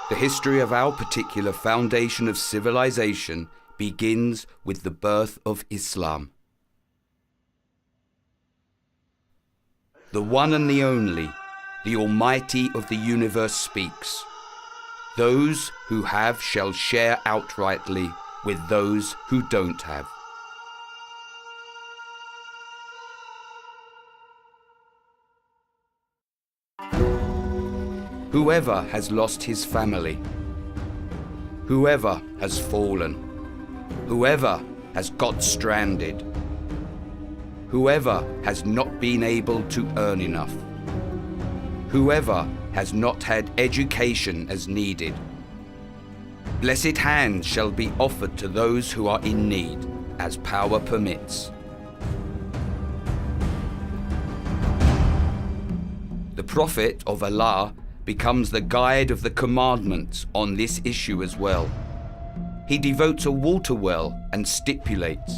The history of our particular foundation of civilization begins with the birth of Islam. The one and the only, the Almighty of the universe speaks. Those who have shall share outrightly with those who don't have. Whoever has lost his family, whoever has fallen, whoever has got stranded, whoever has not been able to earn enough, whoever has not had education as needed, blessed hands shall be offered to those who are in need, as power permits. The Prophet of Allah becomes the guide of the commandments on this issue as well. He devotes a water well and stipulates,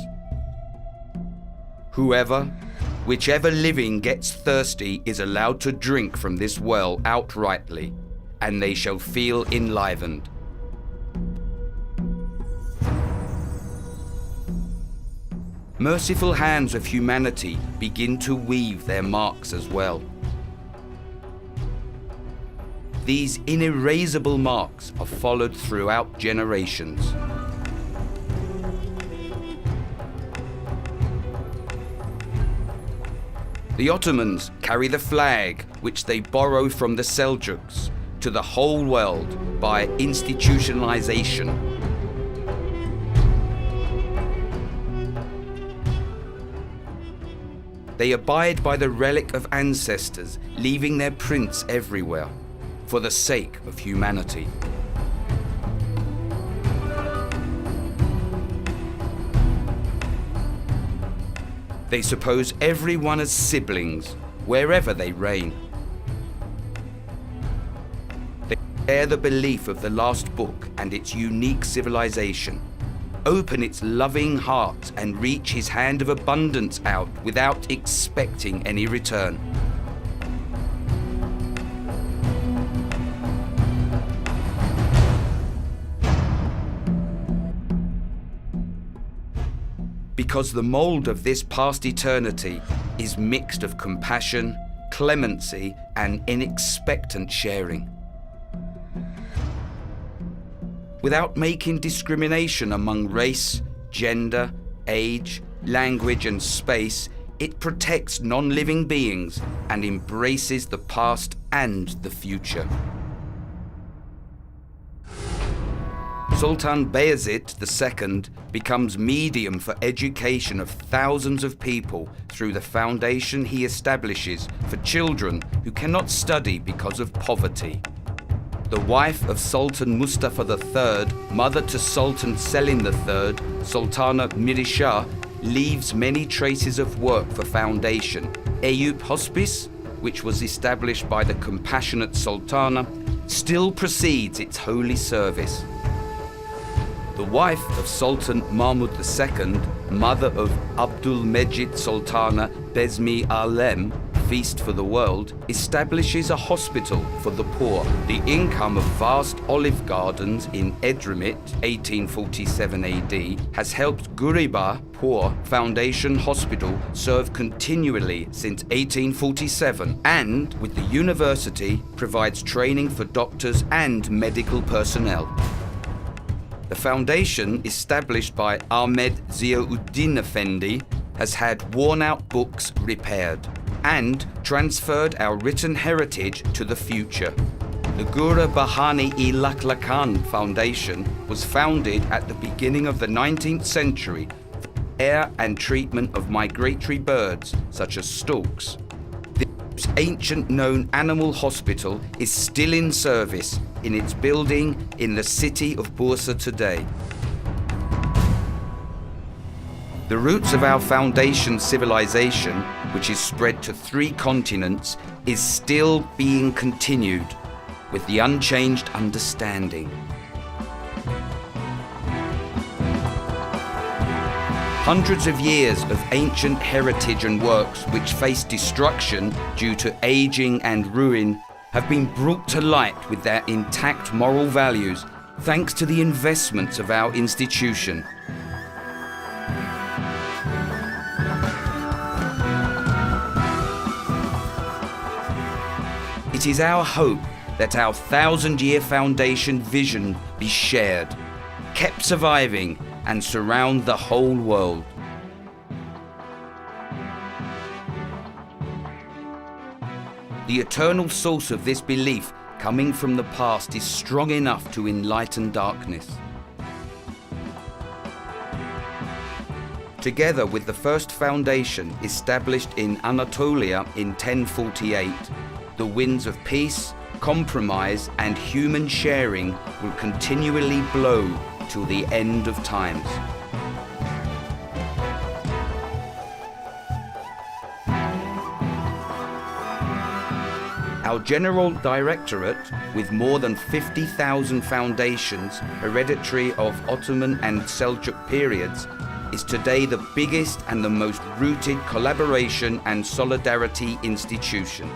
whichever living gets thirsty is allowed to drink from this well outrightly, and they shall feel enlivened. Merciful hands of humanity begin to weave their marks as well. These inerasable marks are followed throughout generations. The Ottomans carry the flag which they borrow from the Seljuks to the whole world by institutionalization. They abide by the relic of ancestors, leaving their prints everywhere, for the sake of humanity. They suppose everyone as siblings, wherever they reign. They share the belief of the last book and its unique civilization, open its loving heart and reach his hand of abundance out without expecting any return. Because the mold of this past eternity is mixed of compassion, clemency, and inexpectant sharing. Without making discrimination among race, gender, age, language, and space, it protects non-living beings and embraces the past and the future. Sultan Bayezid II becomes medium for education of thousands of people through the foundation he establishes for children who cannot study because of poverty. The wife of Sultan Mustafa III, mother to Sultan Selim III, Sultana Mirisha, leaves many traces of work for foundation. Eyüp Hospice, which was established by the compassionate Sultana, still precedes its holy service. The wife of Sultan Mahmud II, mother of Abdülmecid Sultana Bezmi Alem, Feast for the World, establishes a hospital for the poor. The income of vast olive gardens in Edremit, 1847 AD, has helped Guriba, Poor Foundation Hospital serve continually since 1847, and, with the university, provides training for doctors and medical personnel. The foundation, established by Ahmed Ziauddin Effendi, has had worn-out books repaired and transferred our written heritage to the future. The Gura Bahani-i Laklakan Foundation was founded at the beginning of the 19th century for care and treatment of migratory birds such as storks. This ancient known animal hospital is still in service in its building in the city of Bursa today. The roots of our foundation civilization, which is spread to 3 continents, is still being continued with the unchanged understanding. Hundreds of years of ancient heritage and works which face destruction due to aging and ruin have been brought to light with their intact moral values thanks to the investments of our institution. It is our hope that our 1,000-year foundation vision be shared, kept surviving, and surround the whole world. The eternal source of this belief coming from the past is strong enough to enlighten darkness. Together with the first foundation established in Anatolia in 1048, the winds of peace, compromise, and human sharing will continually blow till the end of times. Our General Directorate, with more than 50,000 foundations hereditary of Ottoman and Seljuk periods, is today the biggest and the most rooted collaboration and solidarity institution.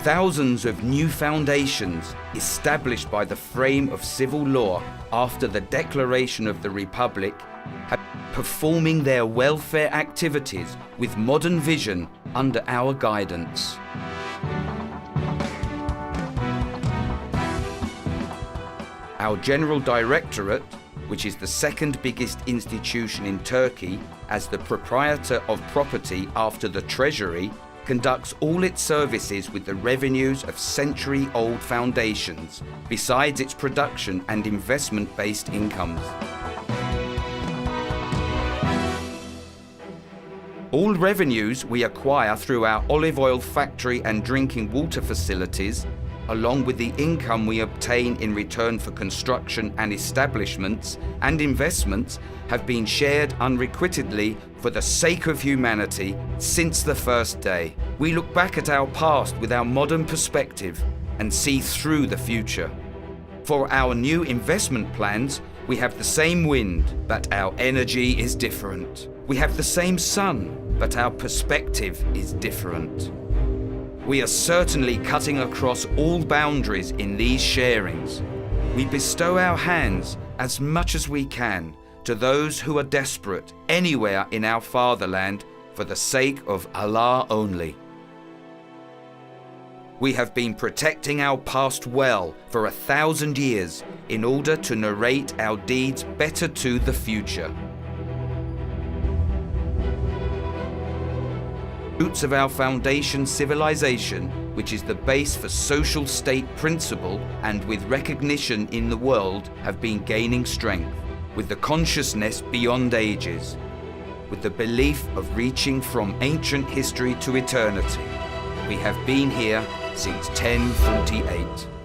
Thousands of new foundations established by the frame of civil law after the Declaration of the Republic have been performing their welfare activities with modern vision under our guidance. Our General Directorate, which is the second biggest institution in Turkey as the proprietor of property after the Treasury, conducts all its services with the revenues of century-old foundations, besides its production and investment-based incomes. All revenues we acquire through our olive oil factory and drinking water facilities, along with the income we obtain in return for construction and establishments and investments, have been shared unrequitedly for the sake of humanity since the first day. We look back at our past with our modern perspective and see through the future. For our new investment plans, we have the same wind, but our energy is different. We have the same sun, but our perspective is different. We are certainly cutting across all boundaries in these sharings. We bestow our hands as much as we can to those who are desperate anywhere in our fatherland for the sake of Allah only. We have been protecting our past well for 1,000 years in order to narrate our deeds better to the future. Roots of our foundation civilization, which is the base for social state principle and with recognition in the world, have been gaining strength, with the consciousness beyond ages, with the belief of reaching from ancient history to eternity. We have been here since 1048.